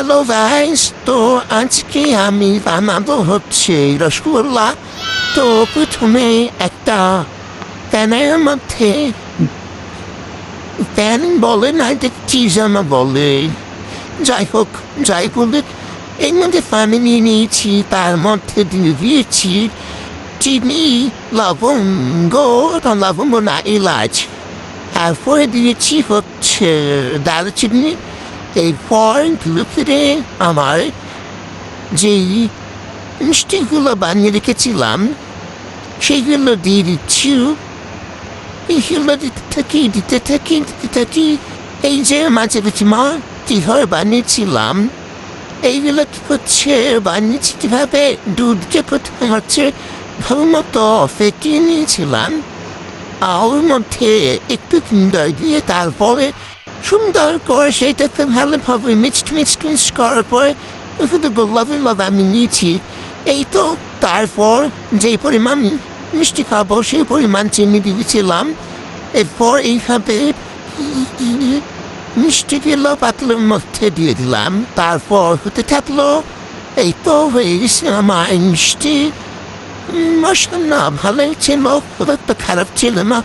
Hello guys, তো আজকে আমি বানাবো হচ্ছে রসগোল্লা। তো প্রথমে একটা প্যানের মধ্যে, প্যান বলে না, এটা কি যেন বলে, যাই হোক, যাই বলে, এর মধ্যে পানি নিয়ে নিয়েছি, তার মধ্যে দিয়ে দিয়েছি চিনি, লবঙ্গ, লবঙ্গ না এলাচ, তারপরে দিয়েছি হচ্ছে দারুচিনি। এরপর ধীরে ধীরে আমার যেই মিষ্টিগুলো বানিয়ে রেখেছিলাম সেইগুলো দিয়ে দিচ্ছি। এইগুলো দিতে থাকি। এই যে মাঝে মাঝে কিভাবে বানিয়েছিলাম, এইগুলো হচ্ছে বানিয়েছি কীভাবে, দুধকে প্রথমে হচ্ছে ভালো মতো ফেটিয়ে নিয়েছিলাম, আর ওর মধ্যে একটু দই দিয়ে তারপরে সুন্দর করে সেইটাকে ভালোভাবে মিক্সড করার পরে শুধু গোলাপ আমি নিয়েছি। এই তো, তারপর যেই পরিমাণ মিষ্টি খাবো সেই পরিমাণ চিনি দিয়েছিলাম। এরপর এইভাবে মিষ্টিগুলো পাতলের মধ্যে দিয়ে দিলাম, তারপর হতে থাকলো। এই তো হয়ে গেছে আমার মিষ্টি। মশলা না ভালোই ছিল, খুব একটা খারাপ ছিল না।